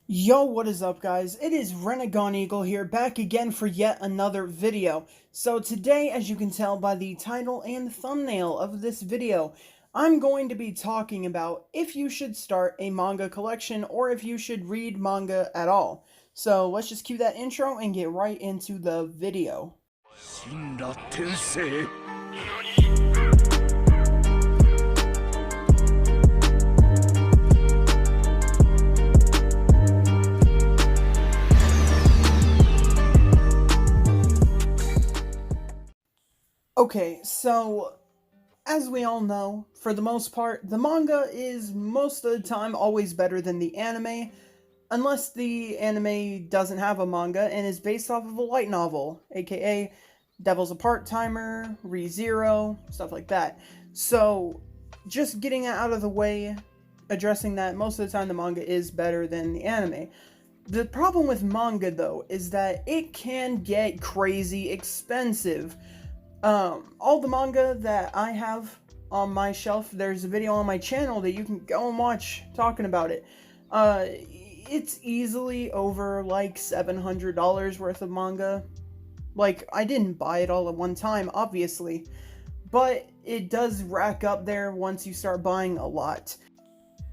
Yo, what is up guys? It is Renegon Eagle here, back again for yet another video. So today, as you can tell by the title and thumbnail of this video, I'm going to be talking about if you should start a manga collection or if you should read manga at all. So let's just cue that intro and get right into the video. Okay, so as we all know, for the most part, the manga is most of the time always better than the anime, unless the anime doesn't have a manga and is based off of a light novel, aka Devil's a Part-Timer, ReZero, stuff like that. So, just getting it out of the way, addressing that, most of the time the manga is better than the anime. The problem with manga, though, is that it can get crazy expensive. All the manga that I have on my shelf, there's a video on my channel that you can go and watch talking about it. It's easily over like $700 worth of manga. Like, I didn't buy it all at one time, obviously, but it does rack up there once you start buying a lot.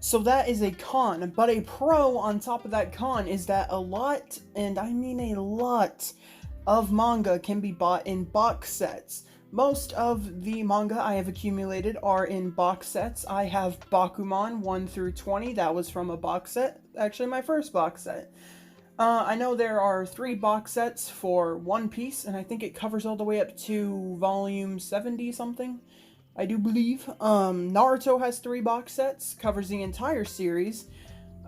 So that is a con, but a pro on top of that con is that a lot, and I mean a lot, of manga can be bought in box sets. Most of the manga I have accumulated are in box sets. I have Bakuman 1 through 20, that was from a box set, actually my first box set. I know there are 3 box sets for One Piece, and I think it covers all the way up to volume 70 something, I do believe. Naruto has 3 box sets, covers the entire series.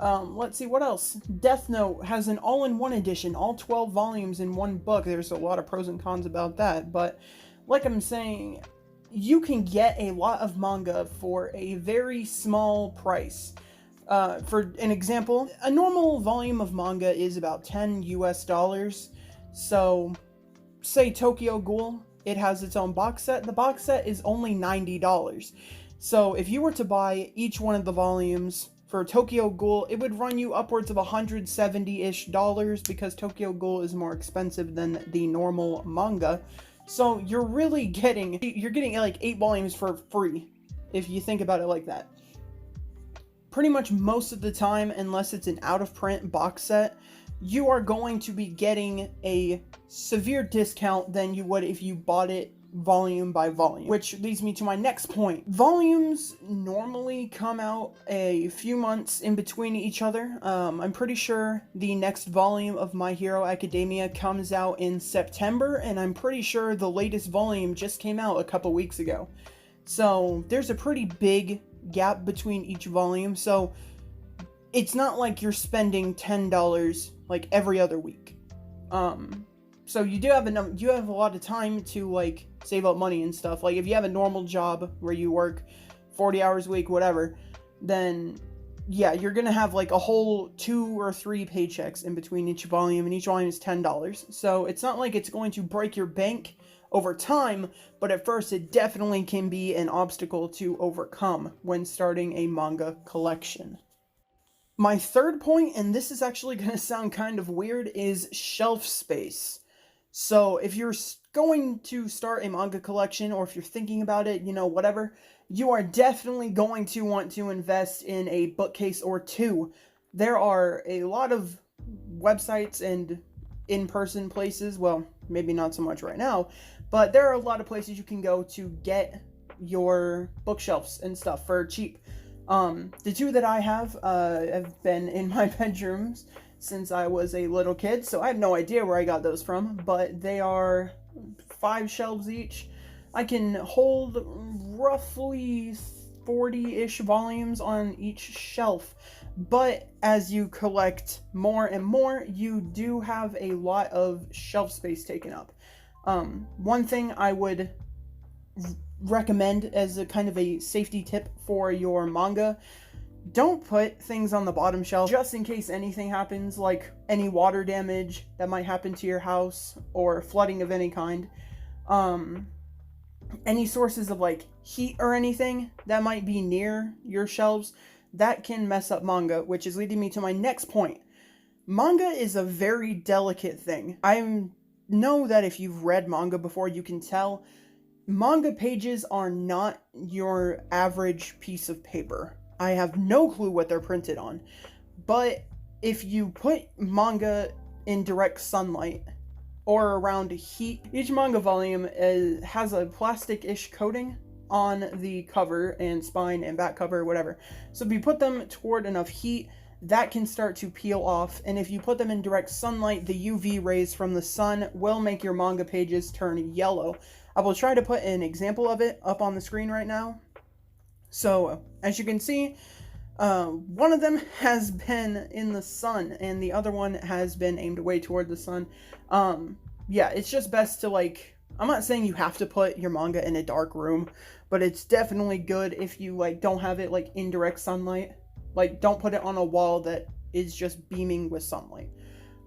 Let's see, what else? Death Note has an all-in-one edition, all 12 volumes in one book. There's a lot of pros and cons about that, but like I'm saying, you can get a lot of manga for a very small price. For an example, a normal volume of manga is about $10 US. So, say Tokyo Ghoul, it has its own box set. The box set is only $90. So, if you were to buy each one of the volumes for Tokyo Ghoul, it would run you upwards of $170-ish because Tokyo Ghoul is more expensive than the normal manga. So you're really getting like 8 volumes for free, if you think about it like that. Pretty much most of the time, unless it's an out-of-print box set, you are going to be getting a severe discount than you would if you bought it volume by volume, which leads me to my next point. Volumes normally come out a few months in between each other. I'm pretty sure the next volume of My Hero Academia comes out in September, and I'm pretty sure the latest volume just came out a couple weeks ago. So there's a pretty big gap between each volume, so it's not like you're spending $10 like every other week. So you have a lot of time to like save up money and stuff. Like if you have a normal job where you work 40 hours a week, whatever, then yeah, you're gonna have like a whole 2 or 3 paychecks in between each volume, and each volume is $10. So it's not like it's going to break your bank over time, but at first it definitely can be an obstacle to overcome when starting a manga collection. My third point, and this is actually going to sound kind of weird, is shelf space. So if you're going to start a manga collection, or if you're thinking about it, whatever, you are definitely going to want to invest in a bookcase or 2. There are a lot of websites and in-person places, well, maybe not so much right now, but there are a lot of places you can go to get your bookshelves and stuff for cheap. The 2 that I have been in my bedrooms since I was a little kid, so I have no idea where I got those from, but they are 5 shelves each. I can hold roughly 40-ish volumes on each shelf, but as you collect more and more, you do have a lot of shelf space taken up. One thing I would recommend as a kind of a safety tip for your manga: don't put things on the bottom shelf just in case anything happens, like any water damage that might happen to your house or flooding of any kind. Any sources of like heat or anything that might be near your shelves, that can mess up manga, which is leading me to my next point. Manga is a very delicate thing. I know that if you've read manga before, you can tell manga pages are not your average piece of paper. I have no clue what they're printed on, but if you put manga in direct sunlight or around heat, each manga volume has a plastic-ish coating on the cover and spine and back cover, whatever. So if you put them toward enough heat, that can start to peel off, and if you put them in direct sunlight, the UV rays from the sun will make your manga pages turn yellow. I will try to put an example of it up on the screen right now. So, as you can see, one of them has been in the sun, and the other one has been aimed away toward the sun. Yeah, it's just best to, like, I'm not saying you have to put your manga in a dark room, but it's definitely good if you, like, don't have it, like, in direct sunlight. Like, don't put it on a wall that is just beaming with sunlight,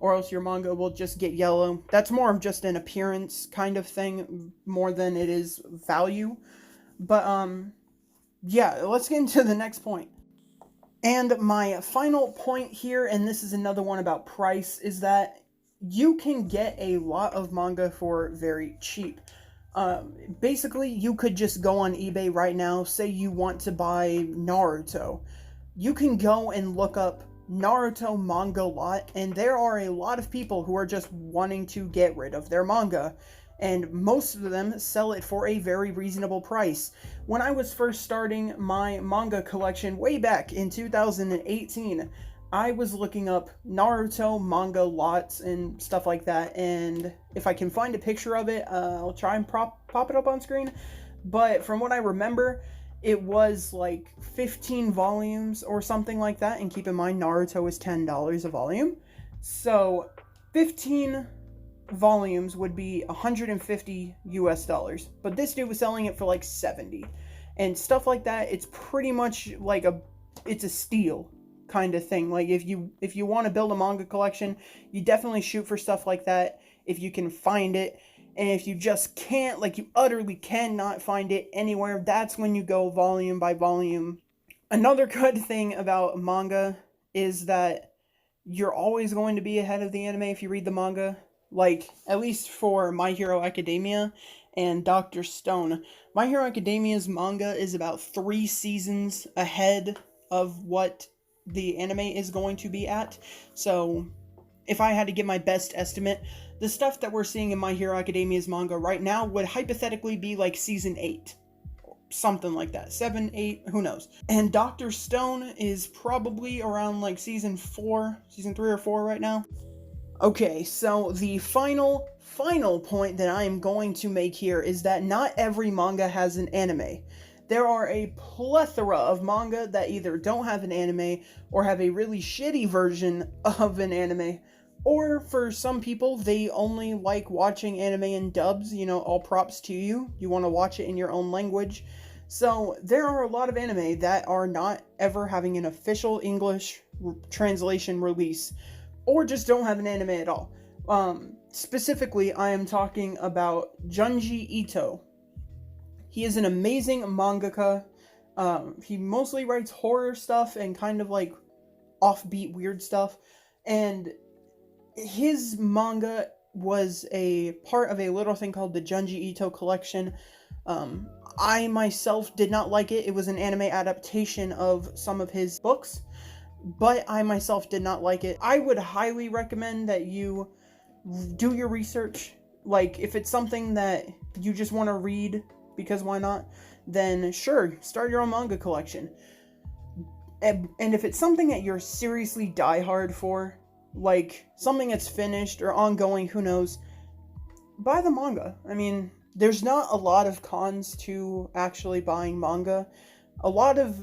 or else your manga will just get yellow. That's more of just an appearance kind of thing, more than it is value. But, yeah, let's get into the next point. And my final point here, and this is another one about price, is that you can get a lot of manga for very cheap. Basically, you could just go on eBay right now, say you want to buy Naruto. You can go and look up Naruto manga lot, and there are a lot of people who are just wanting to get rid of their manga, and most of them sell it for a very reasonable price. When I was first starting my manga collection way back in 2018, I was looking up Naruto manga lots and stuff like that, and if I can find a picture of it, I'll try and pop it up on screen. But from what I remember, it was like 15 volumes or something like that, and keep in mind Naruto is $10 a volume. So 15 volumes would be $150 US, but this dude was selling it for like 70. And stuff like that, it's pretty much like it's a steal kind of thing. Like if you want to build a manga collection, you definitely shoot for stuff like that if you can find it. And if you just can't, like you utterly cannot find it anywhere, that's when you go volume by volume. Another good thing about manga is that you're always going to be ahead of the anime if you read the manga. Like, at least for My Hero Academia and Dr. Stone. My Hero Academia's manga is about 3 seasons ahead of what the anime is going to be at. So, if I had to give my best estimate, the stuff that we're seeing in My Hero Academia's manga right now would hypothetically be like season 8. Something like that. 7, 8, who knows. And Dr. Stone is probably around like season 3 or 4 right now. Okay, so the final point that I am going to make here is that not every manga has an anime. There are a plethora of manga that either don't have an anime or have a really shitty version of an anime. Or for some people, they only like watching anime in dubs. You know, all props to you. You want to watch it in your own language. So there are a lot of anime that are not ever having an official English translation release, or just don't have an anime at all. Specifically, I am talking about Junji Ito. He is an amazing mangaka. He mostly writes horror stuff and kind of like offbeat weird stuff. And his manga was a part of a little thing called the Junji Ito collection. I myself did not like it. It was an anime adaptation of some of his books, but I myself did not like it. I would highly recommend that you do your research. Like, if it's something that you just want to read, because why not, then sure, start your own manga collection. And if it's something that you're seriously diehard for, like something that's finished or ongoing, who knows, buy the manga. I mean, there's not a lot of cons to actually buying manga. A lot of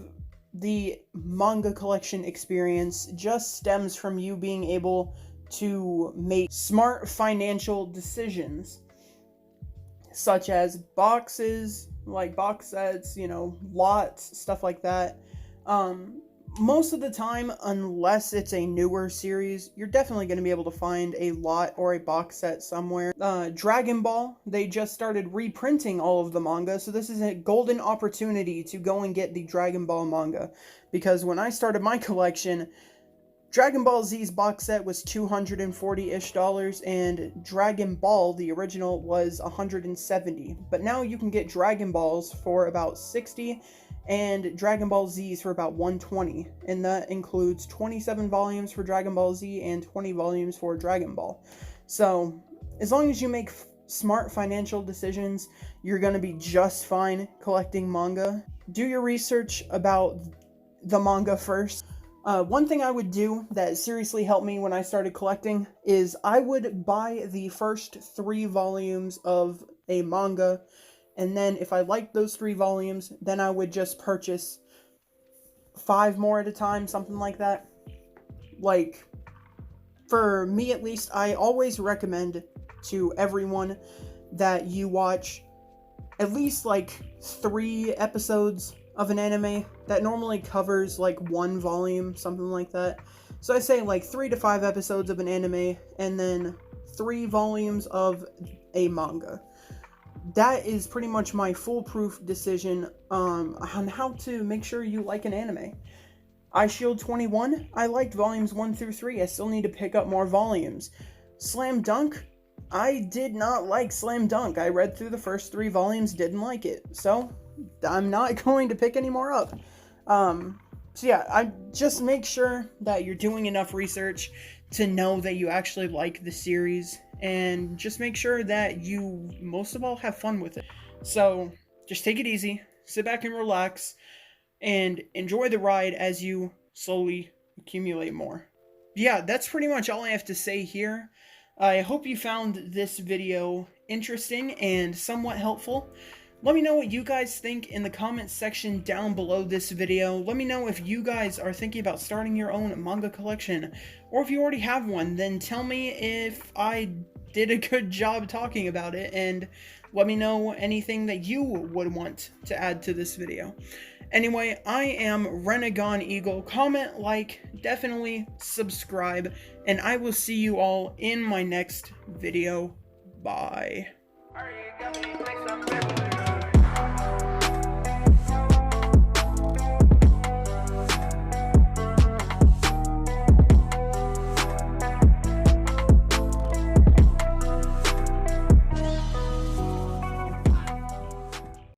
the manga collection experience just stems from you being able to make smart financial decisions, such as boxes, like box sets, you know, lots, stuff like that. Most of the time, unless it's a newer series, you're definitely going to be able to find a lot or a box set somewhere. Dragon Ball, they just started reprinting all of the manga, so this is a golden opportunity to go and get the Dragon Ball manga. Because when I started my collection, Dragon Ball Z's box set was $240-ish, and Dragon Ball, the original, was $170. But now you can get Dragon Balls for about $60, and Dragon Ball Z's for about $120, and that includes 27 volumes for Dragon Ball Z and 20 volumes for Dragon Ball. So, as long as you make smart financial decisions, you're going to be just fine collecting manga. Do your research about the manga first. One thing I would do that seriously helped me when I started collecting is I would buy the first 3 volumes of a manga, and then if I liked those 3 volumes, then I would just purchase 5 more at a time, something like that. Like, for me at least, I always recommend to everyone that you watch at least like 3 episodes of an anime. That normally covers like 1 volume, something like that. So I say like 3 to 5 episodes of an anime and then 3 volumes of a manga. That is pretty much my foolproof decision on how to make sure you like an anime. Eyeshield 21, I liked volumes 1 through 3. I still need to pick up more volumes. Slam Dunk, I did not like Slam Dunk. I read through the first 3 volumes, didn't like it. So, I'm not going to pick any more up. So yeah, I just make sure that you're doing enough research to know that you actually like the series, and just make sure that you, most of all, have fun with it. So, just take it easy, sit back and relax, and enjoy the ride as you slowly accumulate more. Yeah, that's pretty much all I have to say here. I hope you found this video interesting and somewhat helpful. Let me know what you guys think in the comments section down below this video. Let me know if you guys are thinking about starting your own manga collection, or if you already have one, then tell me if I did a good job talking about it, and let me know anything that you would want to add to this video. Anyway, I am Renegon Eagle. Comment, like, definitely subscribe, and I will see you all in my next video. Bye.